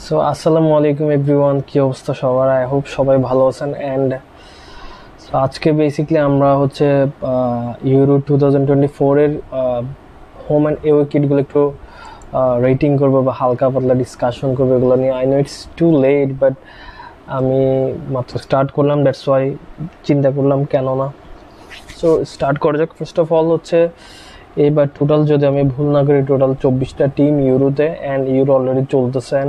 So আসসালামু আলাইকুম everyone, কি অবস্থা সবার? আই হোপ সবাই ভালো আছেন। অ্যান্ড আজকে বেসিকলি আমরা হচ্ছে ইউরো 2024 এর হোম অ্যান্ড এওয়ে কিটগুলো একটু রেটিং করবো বা হালকা পাতলা ডিসকাশন করবো এগুলো নিয়ে। I know it's too late, but আমি মাত্র স্টার্ট করলাম, দ্যাটস ওয়াই চিন্তা করলাম কেন না। সো স্টার্ট করা যাক। ফার্স্ট অফ অল হচ্ছে এইবার টোটাল যদি আমি ভুল না করি টোটাল 24টা টিম ইউরোতে, অ্যান্ড ইউরো অলরেডি চলতেছে।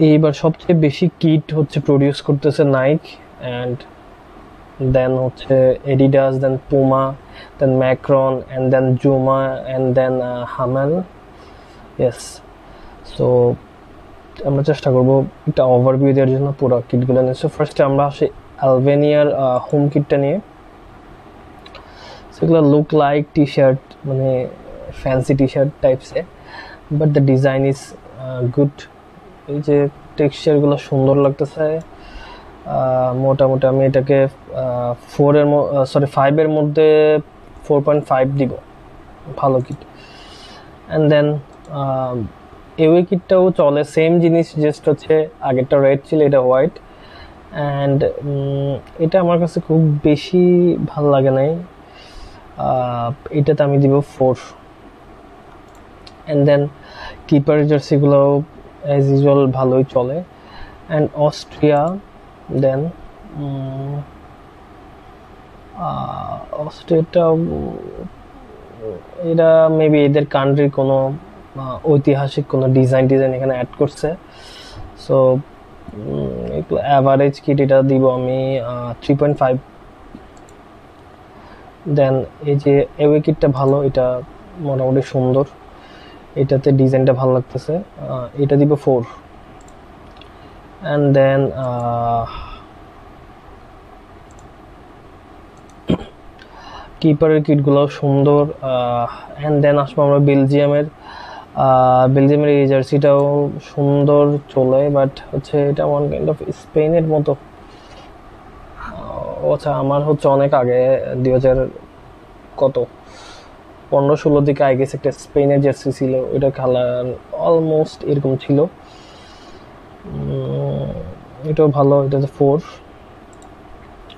এইবার সবচেয়ে বেশি কিট হচ্ছে প্রডিউস করতেছে নাইক, অ্যান্ড দেন হচ্ছে Adidas, then Puma, then Macron, and then Joma, and then Hummel. Yes. So আমরা চেষ্টা করবো একটা ওভারভিউ দেওয়ার জন্য পুরো কিটগুলো নিয়ে। সো ফার্স্টে আমরা আসি আলবেনিয়ার হোম কিটটা নিয়ে। সেগুলো লুক লাইক টি শার্ট, মানে ফ্যান্সি টি শার্ট টাইপসে, but the design is good. এই যে টেক্সচারগুলো সুন্দর লাগতেছে। মোটামুটি আমি এটাকে 5-এর মধ্যে 4.5 দিব। ভালো কিট। অ্যান্ড দেন এওয়ে কিটটাও চলে, সেম জিনিস, জাস্ট হচ্ছে আগেরটা রেড ছিল, এটা হোয়াইট। অ্যান্ড এটা আমার কাছে খুব বেশি ভাল লাগে নাই। এটাতে আমি দিব 4। অ্যান্ড দেন কিপার জার্সিগুলোও অ্যাজ ইউজুয়াল ভালোই চলে। অ্যান্ড অস্ট্রিয়া, দেন অস্ট্রিয়াটা এরা মেবি এদের কান্ট্রির কোনো ঐতিহাসিক কোনো ডিজাইন এখানে অ্যাড করছে। সো এগুলো অ্যাভারেজ কিট, এটা দিব আমি 3.5। দেন এই যে এওয়ে কিটটা ভালো, এটা মোটামুটি সুন্দর, এটাতে ডিজাইনটা ভালো লাগতেছে, এটা দিব 4। অ্যান্ড দেন কিপারের কিটগুলো সুন্দর। অ্যান্ড দেন আসবো আমরা বেলজিয়ামের এই জার্সিটাও সুন্দর চলে, বাট হচ্ছে এটা ওয়ান কাইন্ড অফ স্পেনের মতো। আচ্ছা, আমার হচ্ছে অনেক আগে 2000 কত 15-16 দিকে আই গেছে একটা স্পেনের জার্সি ছিল, ওইটা কালার অলমোস্ট এরকম ছিল। এটাও ভালো, এটা হচ্ছে 4।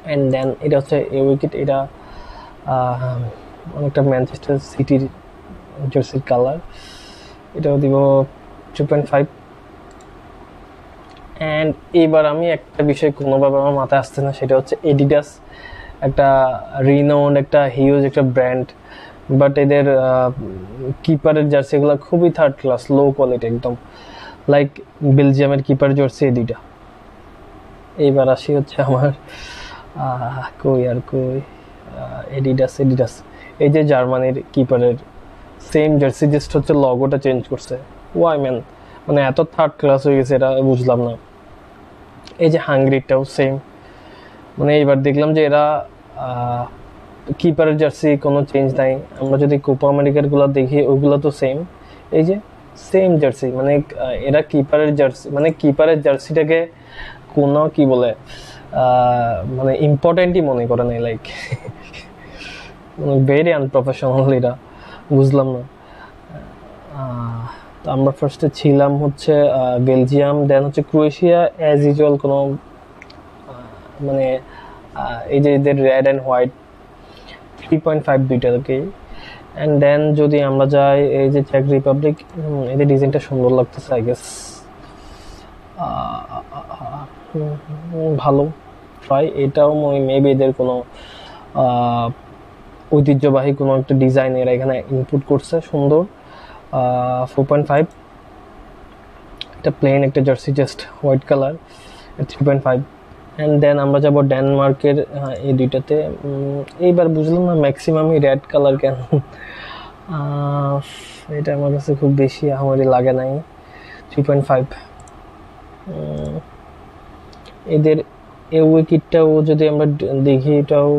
অ্যান্ড দেন এটা হচ্ছে এই উইকেট, এটা অনেকটা ম্যানচেস্টার সিটির জার্সির কালার, এটাও দিব 2.5। অ্যান্ড এইবার আমি একটা বিষয় কোনোভাবে আমার মাথায় আসছে না, সেটা হচ্ছে এডিডাস, একটা রিনাউন্ড, একটা হিউজ একটা ব্র্যান্ড, বাট এদের কিপারের জার্সিগুলো খুবই থার্ড ক্লাস, লো কোয়ালিটি একদম, লাইক বেলজিয়ামের কিপার জার্সি এই দুইটা। এইবার আসি হচ্ছে আমার কই আর কই, এডিডাস এই যে জার্মানির কিপারের সেম জার্সি, জাস্ট হচ্ছে লগোটা চেঞ্জ করছে। ওয়াই ম্যান, মানে এত থার্ড ক্লাস হয়ে গেছে, এটা বুঝলাম না। এই যে হাঙ্গেরিটাও সেম, মানে এইবার দেখলাম যে এরা কিপারের জার্সি কোনো চেঞ্জ নাই। আমরা যদি কোপা আমেরিকার গুলো দেখি ওইগুলো তো সেম, এই যে সেম জার্সি, মানে এরা কিপারের জার্সি, মানে কিপারের জার্সিটাকে কোনো কি বলে মানে ইম্পর্টেন্টই মনে করে নাই, লাইক ভেরি আনপ্রফেশনাল এরা, বুঝলাম না। তো আমরা ফার্স্টে ছিলাম হচ্ছে বেলজিয়াম, দেন হচ্ছে ক্রোয়েশিয়া, অ্যাজ ইউজুয়াল কোনো মানে এই যে এদের রেড অ্যান্ড হোয়াইট 3.5 দুইটাকেই। অ্যান্ড দেন যদি আমরা যাই এই যে চেক রিপাবলিক, এদের ডিজাইনটা সুন্দর লাগতেছে, আই গেস ভালো ট্রাই। এটাও মেবি এদের কোনো ঐতিহ্যবাহী কোনো একটা ডিজাইন এরা এখানে ইনপুট করছে, সুন্দর। 4.5। এটা প্লেন একটা jersey, just white colour, 3.5। And then আমরা যাব ডেনমার্কের এই দুইটাতে। এইবার বুঝলাম না ম্যাক্সিমামই রেড কালার কেন, এটা আমার কাছে খুব বেশি আমারই লাগে নাই। 3.5। এদের এই উইকেটটাও যদি আমরা দেখি, এটাও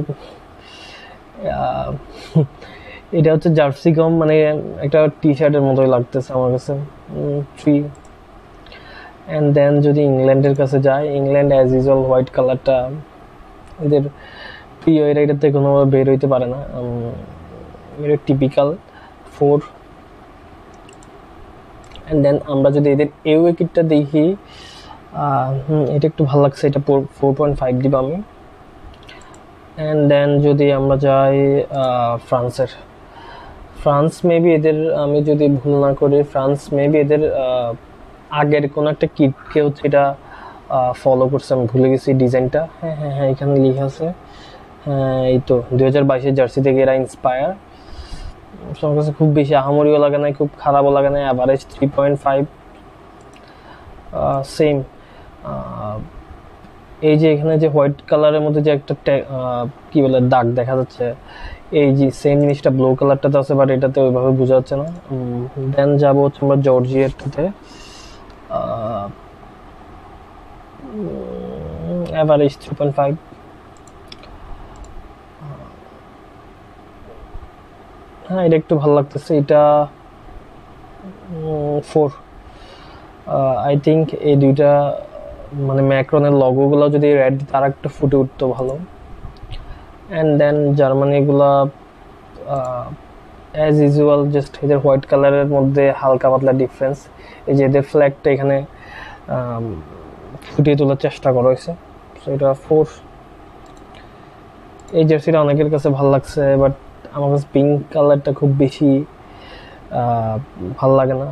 এটা হচ্ছে জার্সি কম, মানে একটা টি শার্টের মতোই লাগতেছে আমার কাছে। 3। অ্যান্ড দেন যদি ইংল্যান্ডের কাছে যায়, ইংল্যান্ড অ্যাজ ইউজুয়াল হোয়াইট কালারটা এদের প্রিয়, এটাতে কোনোভাবে বের হইতে পারে না, এটা টিপিক্যাল 4। অ্যান্ড দেন আমরা যদি এদের এওয়ে কিটটা দেখি, এটা একটু ভালো লাগছে, এটা 4.5 দিব আমি। অ্যান্ড দেন যদি আমরা যাই ফ্রান্স মেবি এদের, আমি যদি ভুল না করি, ফ্রান্স মেবি এদের আগের কোনো একটা কিটকে হচ্ছে এটা ফলো করছে, আমি ভুলে গেছি ডিজাইনটা। হ্যাঁ হ্যাঁ হ্যাঁ, এখানে লিখে আছে। হ্যাঁ, এই তো 2022-এর জার্সি থেকে এরা ইন্সপায়ার। আমার কাছে খুব বেশি আহামরিও লাগে না, খুব খারাপও লাগে না, অ্যাভারেজ 3.5। সেম এই যে এখানে যে হোয়াইট কালারের মধ্যে যে একটা কি বলে দাগ দেখা যাচ্ছে, এই যে সেম জিনিসটা ব্লু কালারটাতে আছে, বাট এটাতে ওইভাবে বোঝা যাচ্ছে না। দেন যাবো হচ্ছে আমরা জর্জিয়ারটাতে, অ্যাভারেজ 3.5। হ্যাঁ, এটা একটু ভালো লাগতেছে, এটা 4। আই থিঙ্ক এই দুইটা মানে ম্যাক্রনের লগোগুলো যদি রেড তার একটা ফুটে উঠতো ভালো। অ্যান্ড দেন জার্মানিগুলা অ্যাজ ইউজুয়াল জাস্ট এদের হোয়াইট কালারের মধ্যে হালকা পাতলা ডিফারেন্স। এই যে এদের ফ্ল্যাগটা এখানে ফুটিয়ে তোলার চেষ্টা করা হয়েছে, সো এটা 4। এই জার্সিটা অনেকের কাছে ভালো লাগছে, বাট আমার কাছে পিঙ্ক কালারটা খুব বেশি ভালো লাগে না,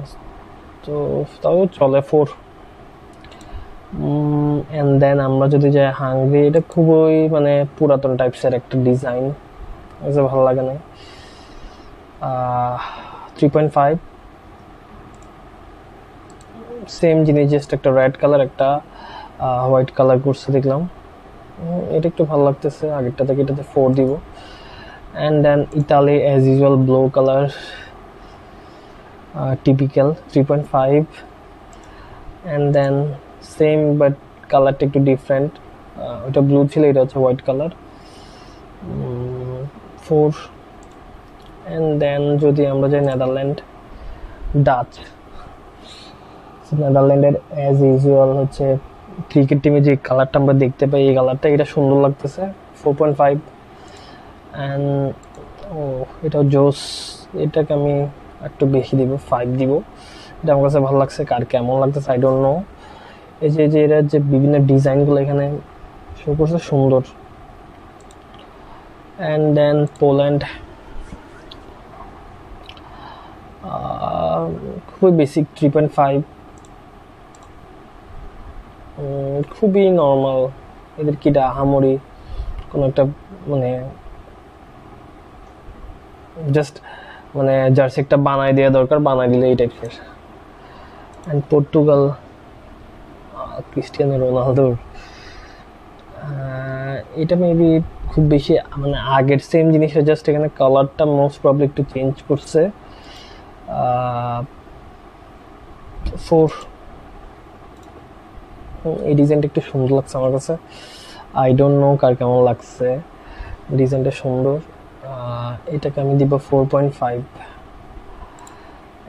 তো তাও চলে 4। অ্যান্ড দেন আমরা যদি যাই হাঙ্গরি, এটা খুবই মানে পুরাতন টাইপসের একটা ডিজাইন, ভালো লাগে না। 3.5। সেম জিনিস, জাস্ট একটা রেড কালার একটা হোয়াইট কালার করছে দেখলাম, এটা একটু ভালো লাগতেছে, আগেরটা থেকে এটাতে 4 দিব। অ্যান্ড দেন ইতালি as usual blue colour, typical 3.5। And then same but কালারটা একটু ডিফারেন্ট, ওটা ব্লু ছিল, এটা হচ্ছে হোয়াইট কালার, 4। অ্যান্ড দেন যদি আমরা যাই ডাচ, নেদারল্যান্ডের অ্যাজ ইউজুয়াল হচ্ছে ক্রিকেট টিমে যে কালারটা আমরা দেখতে পাই, এই কালারটা এটা সুন্দর লাগতেছে, 4.5। অ্যান্ড এটা জোস, এটাকে আমি একটু বেশি দিব, 5 দিব। এটা আমার কাছে ভালো লাগছে, কার কেমন লাগতেছে আই ডোন্ট নো। এই যে এরা যে বিভিন্ন ডিজাইনগুলো এখানে শো করছে, সুন্দর। অ্যান্ড দেন পোল্যান্ড, খুবই বেসিক 3.5, খুবই নর্মাল, এদের কি আহামরি কোনো একটা মানে জাস্ট মানে জার্সি একটা বানাই দেওয়া দরকার, বানাই দিলে এই টাইপের। অ্যান্ড পর্তুগাল, ক্রিস্টিয়ানো রোনালদোর, এটা মেবি খুব বেশি মানে আগের সেম জিনিসটা, জাস্ট এখানে কালারটা মোস্ট প্রবলি একটু চেঞ্জ করছে, 4। এই ডিজাইনটা একটু সুন্দর লাগছে আমার কাছে, আই ডোন্ট নো কার কেমন লাগছে, ডিজাইনটা সুন্দর, এটাকে আমি দিব 4.5।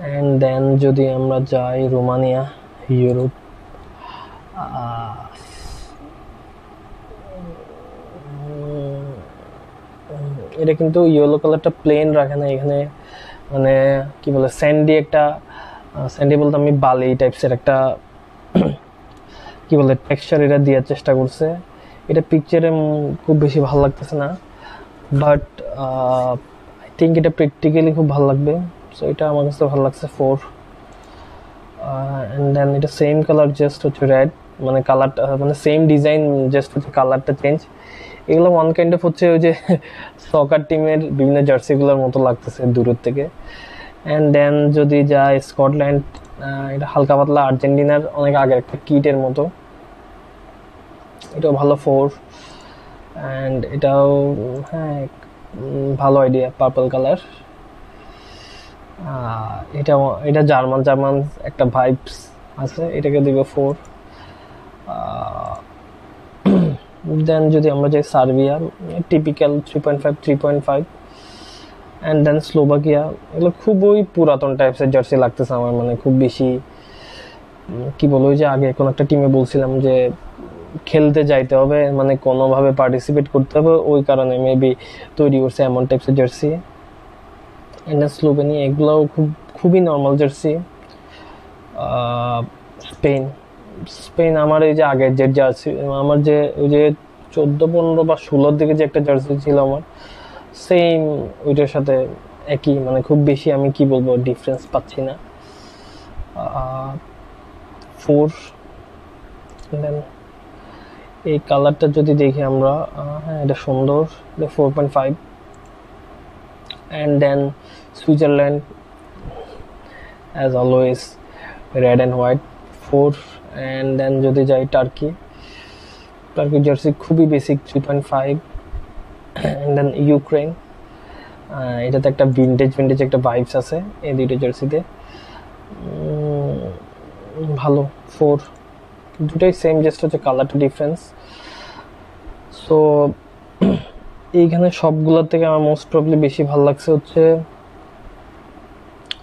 অ্যান্ড দেন যদি আমরা যাই রোমানিয়া, ইউরোপ, এটা কিন্তু ইয়েলো কালারটা প্লেন রাখে না, এখানে মানে কি বলে স্যান্ডি একটা, স্যান্ডি বলতে আমি বালি টাইপসের একটা কি বলে টেক্সচার এটা দেওয়ার চেষ্টা করছে। এটা পিকচারে খুব বেশি ভালো লাগতেছে না, বাট আই থিঙ্ক এটা প্র্যাকটিক্যালি খুব ভালো লাগবে, সো এটা আমার কাছে ভালো লাগছে, 4। অ্যান্ড দেন এটা সেম কালার, জাস্ট হচ্ছে রেড, মানে কালারটা মানে সেম ডিজাইন, জাস্ট হচ্ছে কালারটা চেঞ্জ। এগুলো ওয়ান কাইন্ড অফ হচ্ছে ওই যে সকার টিমের বিভিন্ন জার্সিগুলোর মতো লাগতেছে দূরের থেকে। অ্যান্ড দেন যদি যায় স্কটল্যান্ড, এটা হালকা পাতলা আর্জেন্টিনার অনেক আগের একটা কিটের মতো, এটাও ভালো, 4। অ্যান্ড এটাও হ্যাঁ ভালো আইডিয়া, পার্পল কালার। এটা জার্মান একটা ভাইবস আছে, এটাকে দিব 4। দেন যদি আমরা যাই Serbia, typical 3.5 3.5। And then Slovakia, এগুলো খুবই পুরাতন টাইপসের জার্সি লাগতেছে আমার, মানে খুব বেশি কি বলবো, যে আগে কোন একটা টিমে বলছিলাম যে খেলতে যাইতে হবে, মানে কোনোভাবে পার্টিসিপেট করতে হবে, ওই কারণে মেবি তৈরি করছে এমন টাইপসের জার্সি। অ্যান্ড স্লোভেনিয়া, এগুলোও খুবই নর্মাল জার্সি, স্পেন স্পেন আমার এই যে আগের যে জার্সি, আমার যে ওই যে 14-15 বা 16-র দিকে যে একটা জার্সি ছিল আমার, সেম ওইটার সাথে একই, মানে খুব বেশি আমি কি বলবো ডিফারেন্স পাচ্ছি না। 4 দেন এই কালারটা যদি দেখি আমরা, হ্যাঁ এটা সুন্দর, এটা 4.5। And then Switzerland as always red and white 4। And then যদি যাই টার্কি জার্সি খুবই বেসিক 3.5। অ্যান্ড দেন ইউক্রেন, এটাতে একটা ভিন্টেজ একটা ভাইবস আছে এই দুইটা জার্সিতে, ভালো 4। দুটাই সেম, জাস্ট হচ্ছে কালারটা ডিফারেন্স। সো এইখানে সবগুলোর থেকে আমার মোস্ট প্রবলি বেশি ভালো লাগছে হচ্ছে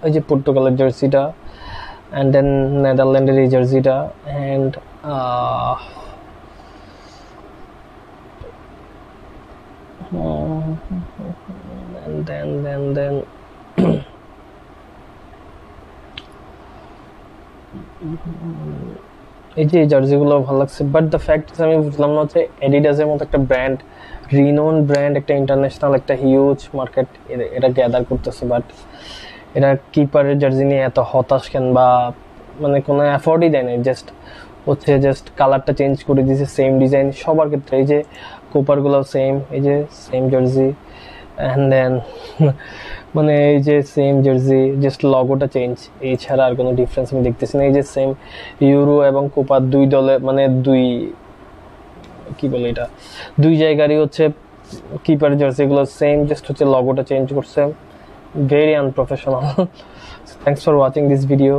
ওই যে পর্তুগালের জার্সিটা, অ্যান্ড দেন নেদারল্যান্ডের এই জার্সিটা, অ্যান্ড দেন এই যে জার্সিগুলো ভালো লাগছে। বাট দ্য ফ্যাক্ট আমি বুঝলাম না হচ্ছে অ্যাডিডাসের মতো একটা ব্র্যান্ড, রিনোন ব্র্যান্ড, একটা ইন্টারন্যাশনাল একটা হিউজ মার্কেট এটা গ্যাদার করতেছে, বাট এটা কিপারের জার্সি নিয়ে এত হতাশ কেন, বা মানে কোনো অ্যাফোর্ডই দেয় না, জাস্ট কালারটা চেঞ্জ করে দিয়েছে, সেম ডিজাইন সবার ক্ষেত্রে, এই যে কোপারগুলো সেম, এই যে সেম জার্সি, অ্যান্ড দেন মানে এই যে সেম জার্সি, জাস্ট লগোটা চেঞ্জ, এছাড়া আর কোনো ডিফারেন্স আমি দেখতেছি না। এই যে সেম ইউরো এবং কোপা দুই দলে, মানে দুই কি বলে এটা, দুই জায়গারই হচ্ছে কিপার জার্সি গুলো সেম, জাস্ট হচ্ছে লগোটা চেঞ্জ করছে, very unprofessional. Thanks for watching this video.